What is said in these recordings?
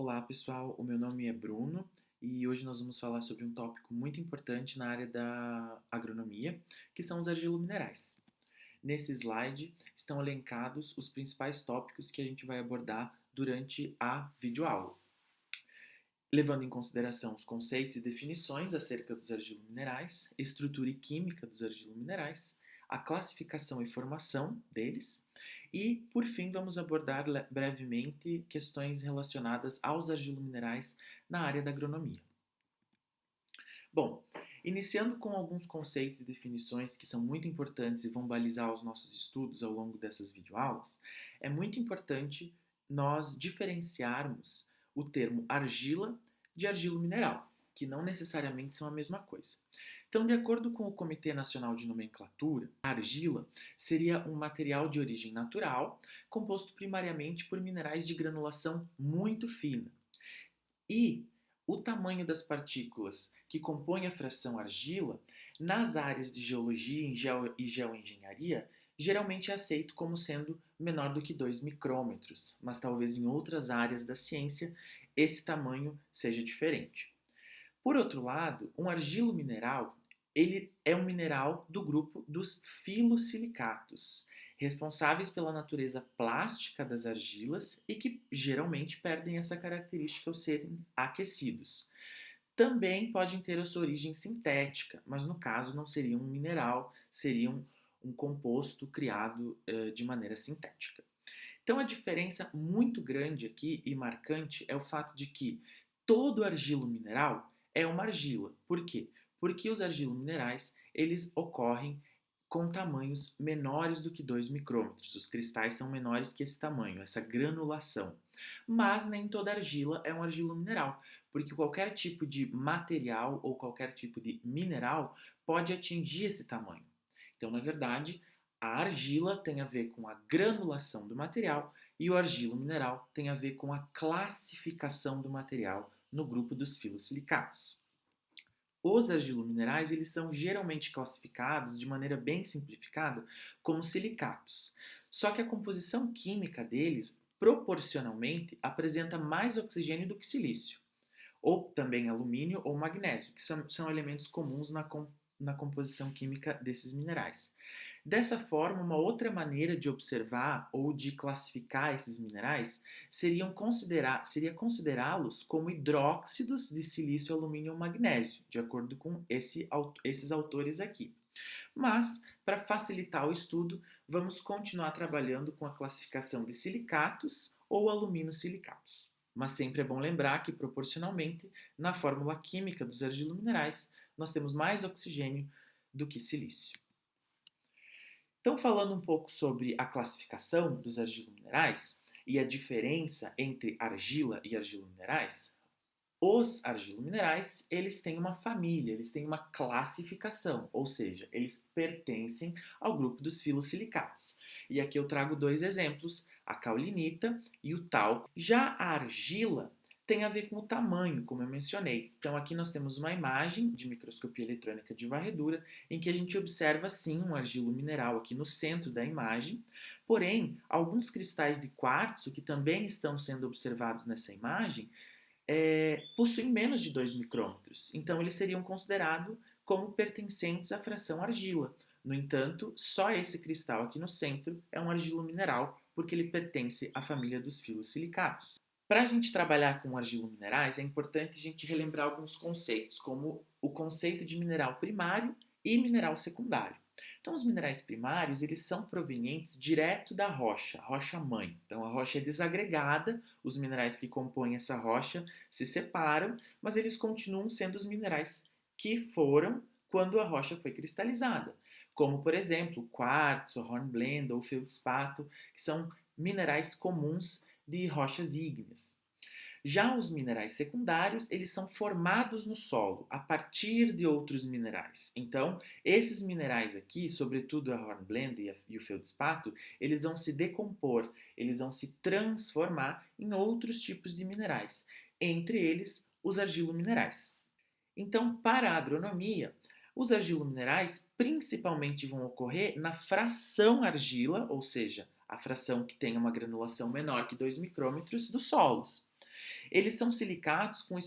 Olá pessoal, o meu nome é Bruno e hoje nós vamos falar sobre um tópico muito importante na área da agronomia, que são os argilominerais. Nesse slide estão elencados os principais tópicos que a gente vai abordar durante a videoaula, levando em consideração os conceitos e definições acerca dos argilominerais, estrutura e química dos argilominerais, a classificação e formação deles, e, por fim, vamos abordar brevemente questões relacionadas aos argilominerais na área da agronomia. Bom, iniciando com alguns conceitos e definições que são muito importantes e vão balizar os nossos estudos ao longo dessas videoaulas, é muito importante nós diferenciarmos o termo argila de argilo mineral, que não necessariamente são a mesma coisa. Então, de acordo com o Comitê Nacional de Nomenclatura, a argila seria um material de origem natural, composto primariamente por minerais de granulação muito fina. E o tamanho das partículas que compõem a fração argila, nas áreas de geologia e geoengenharia, geralmente é aceito como sendo menor do que 2 micrômetros, mas talvez em outras áreas da ciência esse tamanho seja diferente. Por outro lado, um argilo mineral, ele é um mineral do grupo dos filosilicatos, responsáveis pela natureza plástica das argilas e que geralmente perdem essa característica ao serem aquecidos. Também podem ter a sua origem sintética, mas no caso não seria um mineral, seria um composto criado de maneira sintética. Então a diferença muito grande aqui e marcante é o fato de que todo argilo mineral é uma argila. Por quê? Porque os argilominerais, eles ocorrem com tamanhos menores do que 2 micrômetros. Os cristais são menores que esse tamanho, essa granulação. Mas nem toda argila é um argilo mineral, porque qualquer tipo de material ou qualquer tipo de mineral pode atingir esse tamanho. Então, na verdade, a argila tem a ver com a granulação do material e o argilo mineral tem a ver com a classificação do material no grupo dos filosilicatos. Os argilominerais eles são geralmente classificados de maneira bem simplificada como silicatos. Só que a composição química deles, proporcionalmente, apresenta mais oxigênio do que silício, ou também alumínio ou magnésio, que são elementos comuns na composição química desses minerais. Dessa forma, uma outra maneira de observar ou de classificar esses minerais seria considerá-los como hidróxidos de silício, alumínio ou magnésio, de acordo com esses autores aqui. Mas, para facilitar o estudo, vamos continuar trabalhando com a classificação de silicatos ou aluminosilicatos. Mas sempre é bom lembrar que, proporcionalmente, na fórmula química dos argilominerais, nós temos mais oxigênio do que silício. Então, falando um pouco sobre a classificação dos argilominerais e a diferença entre argila e argilominerais, os argilominerais, eles têm uma família, eles têm uma classificação, ou seja, eles pertencem ao grupo dos filosilicatos. E aqui eu trago dois exemplos, a caulinita e o talco. Já a argila tem a ver com o tamanho, como eu mencionei. Então aqui nós temos uma imagem de microscopia eletrônica de varredura em que a gente observa sim um argilo mineral aqui no centro da imagem, porém alguns cristais de quartzo que também estão sendo observados nessa imagem possuem menos de 2 micrômetros, então eles seriam considerados como pertencentes à fração argila. No entanto, só esse cristal aqui no centro é um argilo mineral, porque ele pertence à família dos filosilicatos. Para a gente trabalhar com argilominerais, é importante a gente relembrar alguns conceitos, como o conceito de mineral primário e mineral secundário. Então, os minerais primários, eles são provenientes direto da rocha, rocha-mãe. Então, a rocha é desagregada, os minerais que compõem essa rocha se separam, mas eles continuam sendo os minerais que foram quando a rocha foi cristalizada. Como, por exemplo, o quartzo, hornblende ou feldspato, que são minerais comuns de rochas ígneas. Já os minerais secundários, eles são formados no solo a partir de outros minerais. Então, esses minerais aqui, sobretudo a hornblende e o feldspato, eles vão se decompor, eles vão se transformar em outros tipos de minerais, entre eles os argilominerais. Então, para a agronomia, os argilominerais principalmente vão ocorrer na fração argila, ou seja, a fração que tem uma granulação menor que 2 micrômetros dos solos. Eles são silicatos com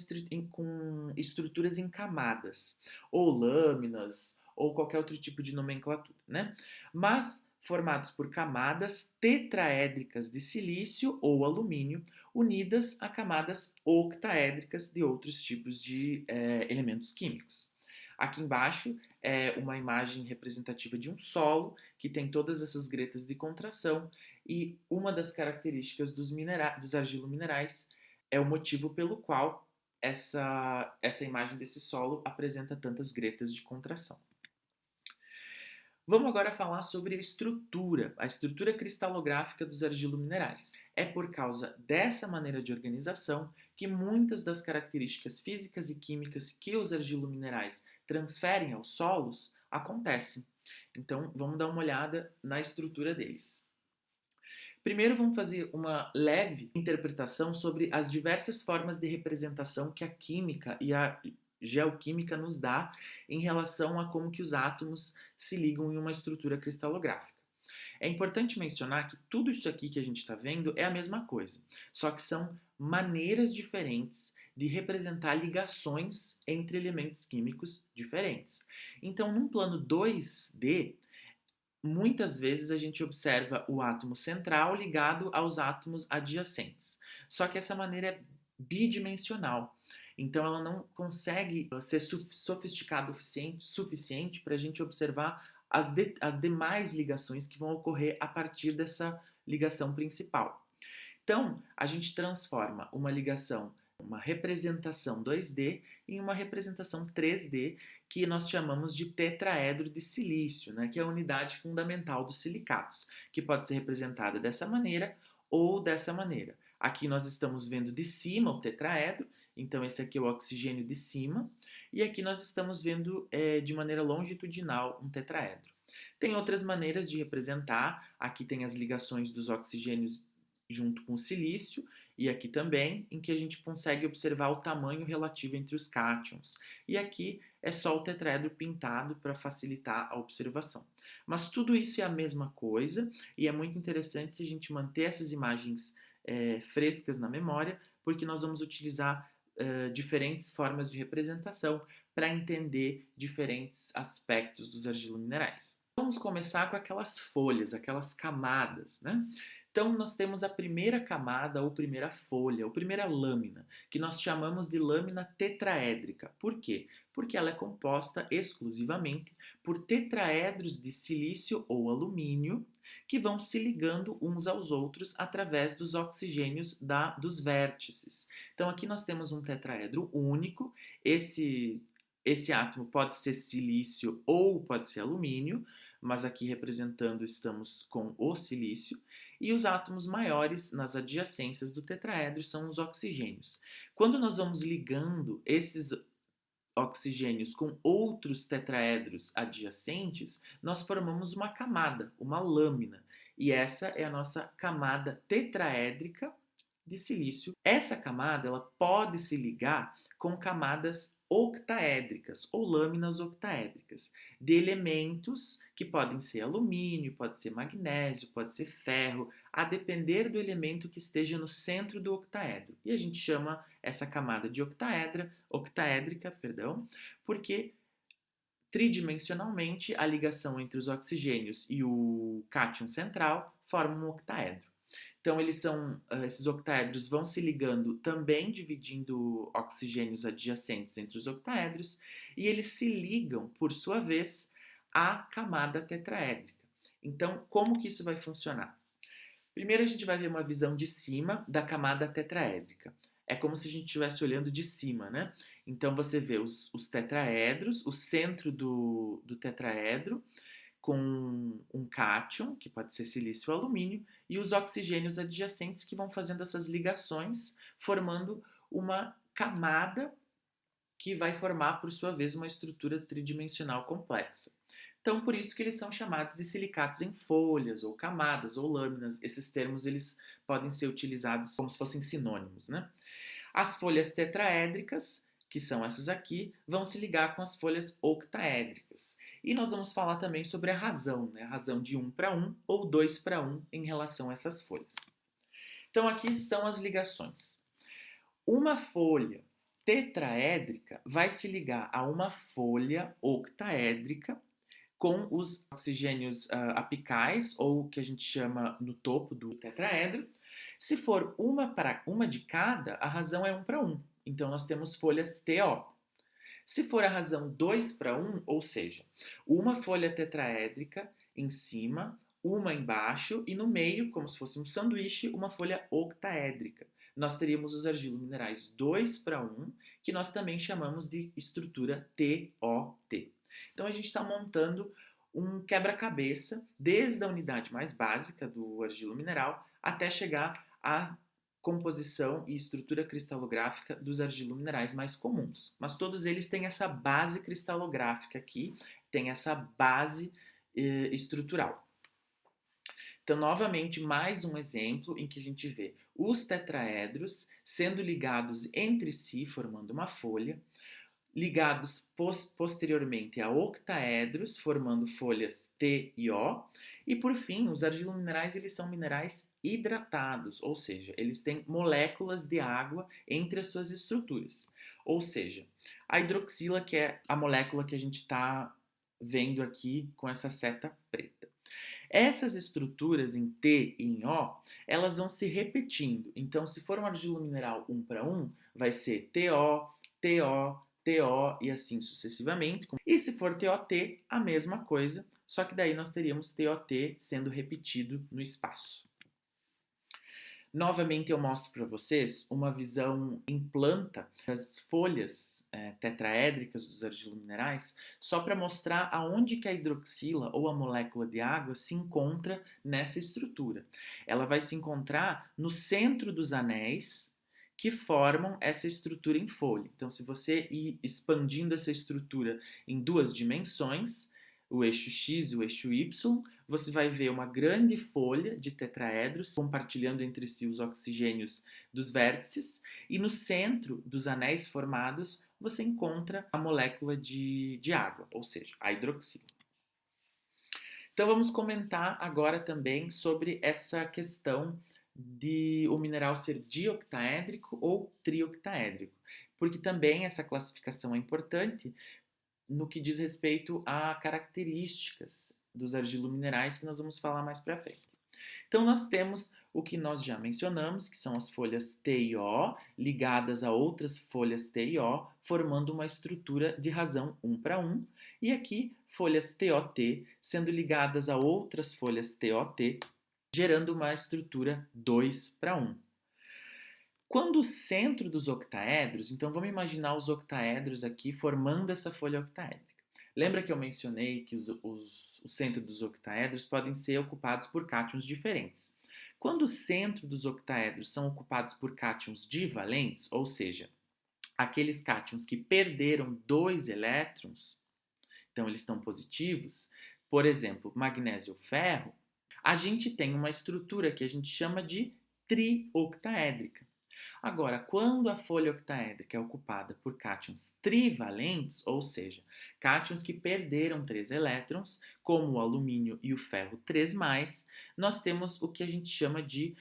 estruturas em camadas, ou lâminas, ou qualquer outro tipo de nomenclatura, né? Mas formados por camadas tetraédricas de silício ou alumínio, unidas a camadas octaédricas de outros tipos de elementos químicos. Aqui embaixo é uma imagem representativa de um solo que tem todas essas gretas de contração e uma das características dos argilominerais é o motivo pelo qual essa imagem desse solo apresenta tantas gretas de contração. Vamos agora falar sobre a estrutura cristalográfica dos argilominerais. É por causa dessa maneira de organização que muitas das características físicas e químicas que os argilominerais transferem aos solos acontecem. Então, vamos dar uma olhada na estrutura deles. Primeiro, vamos fazer uma leve interpretação sobre as diversas formas de representação que a química e a geoquímica nos dá em relação a como que os átomos se ligam em uma estrutura cristalográfica. É importante mencionar que tudo isso aqui que a gente está vendo é a mesma coisa, só que são maneiras diferentes de representar ligações entre elementos químicos diferentes. Então, num plano 2D, muitas vezes a gente observa o átomo central ligado aos átomos adjacentes. Só que essa maneira é bidimensional. Então ela não consegue ser sofisticada o suficiente para a gente observar as demais ligações que vão ocorrer a partir dessa ligação principal. Então, a gente transforma uma representação 2D em uma representação 3D que nós chamamos de tetraedro de silício, né, que é a unidade fundamental dos silicatos, que pode ser representada dessa maneira ou dessa maneira. Aqui nós estamos vendo de cima o tetraedro, então esse aqui é o oxigênio de cima, e aqui nós estamos vendo de maneira longitudinal um tetraedro. Tem outras maneiras de representar, aqui tem as ligações dos oxigênios junto com o silício, e aqui também, em que a gente consegue observar o tamanho relativo entre os cátions. E aqui é só o tetraedro pintado para facilitar a observação. Mas tudo isso é a mesma coisa, e é muito interessante a gente manter essas imagens frescas na memória, porque nós vamos utilizar diferentes formas de representação para entender diferentes aspectos dos argilominerais. Vamos começar com aquelas folhas, aquelas camadas, né? Então, nós temos a primeira camada ou primeira folha, ou primeira lâmina, que nós chamamos de lâmina tetraédrica. Por quê? Porque ela é composta exclusivamente por tetraedros de silício ou alumínio que vão se ligando uns aos outros através dos oxigênios dos vértices. Então, aqui nós temos um tetraedro único, esse átomo pode ser silício ou pode ser alumínio, mas aqui representando estamos com o silício, e os átomos maiores nas adjacências do tetraedro são os oxigênios. Quando nós vamos ligando esses oxigênios com outros tetraedros adjacentes, nós formamos uma camada, uma lâmina, e essa é a nossa camada tetraédrica de silício. Essa camada ela pode se ligar com camadas octaédricas ou lâminas octaédricas de elementos que podem ser alumínio, pode ser magnésio, pode ser ferro, a depender do elemento que esteja no centro do octaedro. E a gente chama essa camada de octaédrica, porque tridimensionalmente a ligação entre os oxigênios e o cátion central forma um octaedro. Então, esses octaedros vão se ligando também dividindo oxigênios adjacentes entre os octaedros e eles se ligam, por sua vez, à camada tetraédrica. Então, como que isso vai funcionar? Primeiro a gente vai ver uma visão de cima da camada tetraédrica. É como se a gente estivesse olhando de cima, né? Então você vê os tetraedros, o centro do tetraedro, com um cátion, que pode ser silício ou alumínio, e os oxigênios adjacentes que vão fazendo essas ligações, formando uma camada que vai formar, por sua vez, uma estrutura tridimensional complexa. Então, por isso que eles são chamados de silicatos em folhas, ou camadas, ou lâminas. Esses termos eles podem ser utilizados como se fossem sinônimos, né? As folhas tetraédricas, que são essas aqui, vão se ligar com as folhas octaédricas. E nós vamos falar também sobre a razão, né? A razão de 1 para 1 ou 2 para 1 em relação a essas folhas. Então aqui estão as ligações. Uma folha tetraédrica vai se ligar a uma folha octaédrica com os oxigênios apicais, ou que a gente chama no topo do tetraedro. Se for uma de cada, a razão é 1 para 1. Então, nós temos folhas TO. Se for a razão 2 para 1, ou seja, uma folha tetraédrica em cima, uma embaixo e no meio, como se fosse um sanduíche, uma folha octaédrica. Nós teríamos os argilominerais 2 para 1, que nós também chamamos de estrutura TOT. Então a gente está montando um quebra-cabeça desde a unidade mais básica do argilo mineral até chegar à composição e estrutura cristalográfica dos argilominerais mais comuns. Mas todos eles têm essa base cristalográfica aqui, tem essa base estrutural. Então, novamente, mais um exemplo em que a gente vê os tetraedros sendo ligados entre si, formando uma folha, ligados posteriormente a octaedros, formando folhas T e O. E por fim, os argilominerais eles são minerais hidratados, ou seja, eles têm moléculas de água entre as suas estruturas. Ou seja, a hidroxila, que é a molécula que a gente está vendo aqui com essa seta preta. Essas estruturas em T e em O, elas vão se repetindo. Então, se for um argilomineral 1 para 1, vai ser TO, TO, TO e assim sucessivamente. E se for TOT, a mesma coisa, só que daí nós teríamos TOT sendo repetido no espaço. Novamente eu mostro para vocês uma visão em planta das folhas tetraédricas dos argilominerais, só para mostrar aonde que a hidroxila ou a molécula de água se encontra nessa estrutura. Ela vai se encontrar no centro dos anéis que formam essa estrutura em folha. Então, se você ir expandindo essa estrutura em duas dimensões, o eixo X e o eixo Y, você vai ver uma grande folha de tetraedros compartilhando entre si os oxigênios dos vértices, e no centro dos anéis formados você encontra a molécula de água, ou seja, a hidroxila. Então vamos comentar agora também sobre essa questão de o mineral ser dioctaédrico ou trioctaédrico, porque também essa classificação é importante no que diz respeito a características dos argilominerais que nós vamos falar mais para frente. Então nós temos o que nós já mencionamos, que são as folhas T e O ligadas a outras folhas T e O, formando uma estrutura de razão 1 para 1, e aqui folhas TOT sendo ligadas a outras folhas TOT, gerando uma estrutura 2 para 1. Quando o centro dos octaedros, então vamos imaginar os octaedros aqui formando essa folha octaédrica. Lembra que eu mencionei que o centro dos octaedros podem ser ocupados por cátions diferentes. Quando o centro dos octaedros são ocupados por cátions divalentes, ou seja, aqueles cátions que perderam 2 elétrons, então eles estão positivos, por exemplo, magnésio ou ferro, a gente tem uma estrutura que a gente chama de trioctaédrica. Agora, quando a folha octaédrica é ocupada por cátions trivalentes, ou seja, cátions que perderam 3 elétrons, como o alumínio e o ferro 3+, nós temos o que a gente chama de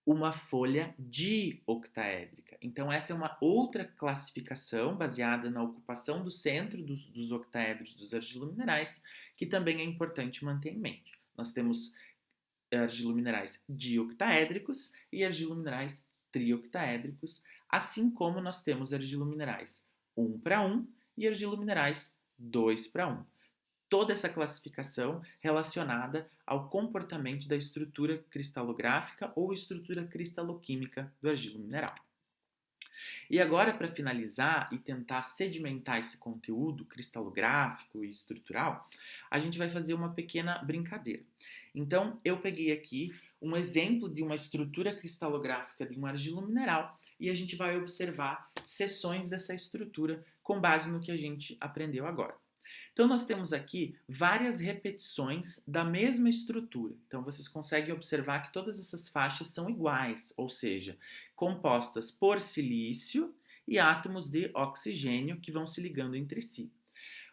uma folha dioctaédrica. Então, essa é uma outra classificação baseada na ocupação do centro dos octaedros dos argilominerais, que também é importante manter em mente. Nós temos argilominerais dioctaédricos e argilominerais trioctaédricos, assim como nós temos argilominerais 1 para 1 e argilominerais 2 para 1. Toda essa classificação relacionada ao comportamento da estrutura cristalográfica ou estrutura cristaloquímica do argilo mineral. E agora, para finalizar e tentar sedimentar esse conteúdo cristalográfico e estrutural, a gente vai fazer uma pequena brincadeira. Então, eu peguei aqui um exemplo de uma estrutura cristalográfica de um argilo mineral e a gente vai observar seções dessa estrutura com base no que a gente aprendeu agora. Então, nós temos aqui várias repetições da mesma estrutura. Então, vocês conseguem observar que todas essas faixas são iguais, ou seja, compostas por silício e átomos de oxigênio que vão se ligando entre si.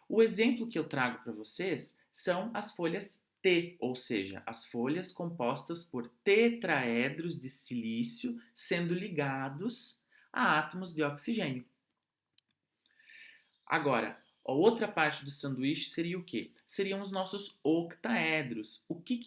O exemplo que eu trago para vocês são as folhas T, ou seja, as folhas compostas por tetraedros de silício sendo ligados a átomos de oxigênio. Agora, a outra parte do sanduíche seria o quê? Seriam os nossos octaedros. O que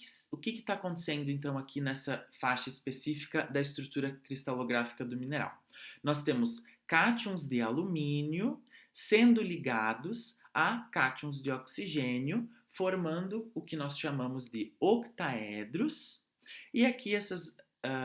está acontecendo então aqui nessa faixa específica da estrutura cristalográfica do mineral? Nós temos cátions de alumínio sendo ligados a cátions de oxigênio, formando o que nós chamamos de octaedros. E aqui essas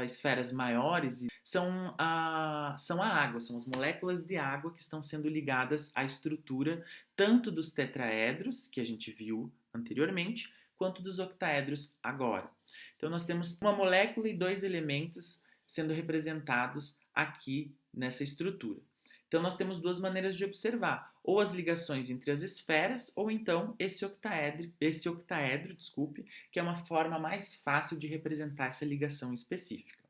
esferas maiores são a água, são as moléculas de água que estão sendo ligadas à estrutura tanto dos tetraedros, que a gente viu anteriormente, quanto dos octaedros agora. Então nós temos uma molécula e dois elementos sendo representados aqui nessa estrutura. Então nós temos duas maneiras de observar, ou as ligações entre as esferas, ou então esse octaedro, que é uma forma mais fácil de representar essa ligação específica.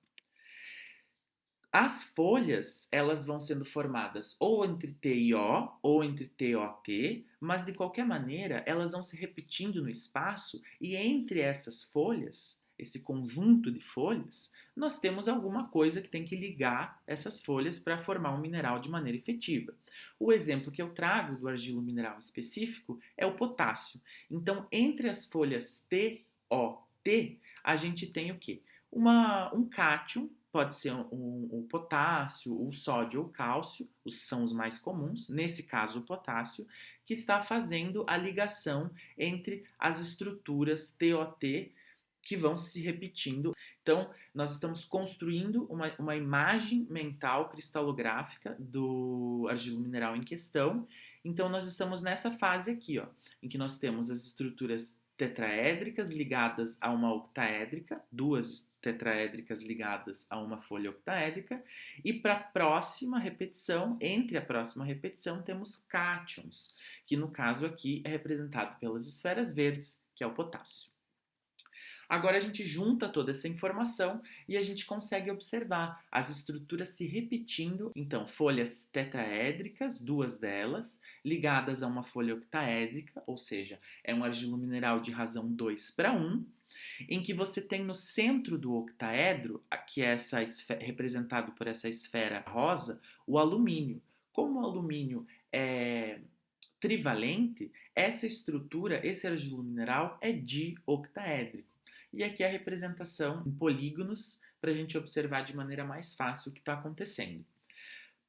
As folhas, elas vão sendo formadas ou entre T e O, ou entre T e OT, mas de qualquer maneira, elas vão se repetindo no espaço e entre essas folhas, esse conjunto de folhas, nós temos alguma coisa que tem que ligar essas folhas para formar um mineral de maneira efetiva. O exemplo que eu trago do argilo mineral específico é o potássio. Então, entre as folhas T, O, T, a gente tem o quê? Um cátion, pode ser o potássio, o sódio ou o cálcio, são os mais comuns, nesse caso o potássio, que está fazendo a ligação entre as estruturas TOT que vão se repetindo. Então, nós estamos construindo uma imagem mental cristalográfica do argilo mineral em questão. Então, nós estamos nessa fase aqui, ó, em que nós temos as estruturas tetraédricas ligadas a uma octaédrica, duas tetraédricas ligadas a uma folha octaédrica, e para a próxima repetição, entre a próxima repetição, temos cátions, que no caso aqui é representado pelas esferas verdes, que é o potássio. Agora a gente junta toda essa informação e a gente consegue observar as estruturas se repetindo. Então, folhas tetraédricas, duas delas, ligadas a uma folha octaédrica, ou seja, é um argilo mineral de razão 2:1, em que você tem no centro do octaedro, que é representado por essa esfera rosa, o alumínio. Como o alumínio é trivalente, essa estrutura, esse argilo mineral é dioctaédrico. E aqui a representação em polígonos para a gente observar de maneira mais fácil o que está acontecendo.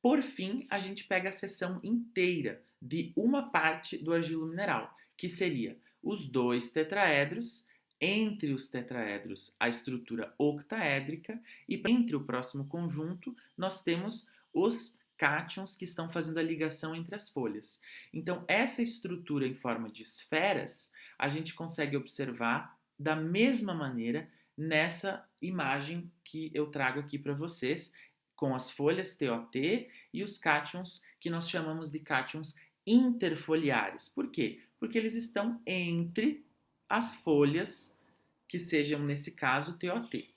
Por fim, a gente pega a seção inteira de uma parte do argilo mineral, que seria os dois tetraedros, entre os tetraedros a estrutura octaédrica, e entre o próximo conjunto nós temos os cátions que estão fazendo a ligação entre as folhas. Então, essa estrutura em forma de esferas, a gente consegue observar da mesma maneira nessa imagem que eu trago aqui para vocês, com as folhas TOT e os cátions que nós chamamos de cátions interfoliares. Por quê? Porque eles estão entre as folhas que sejam, nesse caso, TOT.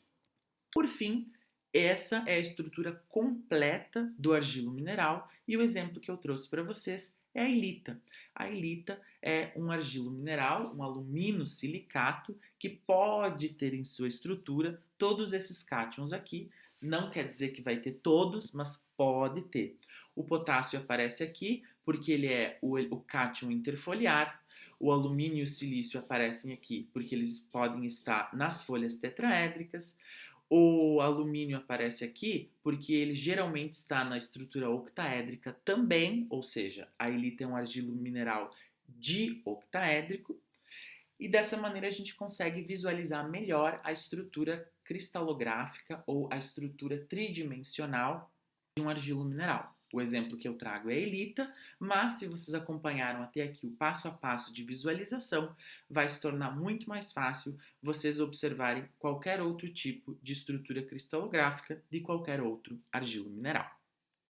Por fim, essa é a estrutura completa do argilo mineral e o exemplo que eu trouxe para vocês é a ilita. A ilita é um argilo mineral, um aluminosilicato, que pode ter em sua estrutura todos esses cátions aqui. Não quer dizer que vai ter todos, mas pode ter. O potássio aparece aqui porque ele é o cátion interfoliar. O alumínio e o silício aparecem aqui porque eles podem estar nas folhas tetraédricas. O alumínio aparece aqui porque ele geralmente está na estrutura octaédrica também, ou seja, a ilita é um argilo mineral dioctaédrico. E dessa maneira a gente consegue visualizar melhor a estrutura cristalográfica ou a estrutura tridimensional de um argilo mineral. O exemplo que eu trago é a ilita, mas se vocês acompanharam até aqui o passo a passo de visualização, vai se tornar muito mais fácil vocês observarem qualquer outro tipo de estrutura cristalográfica de qualquer outro argilo mineral.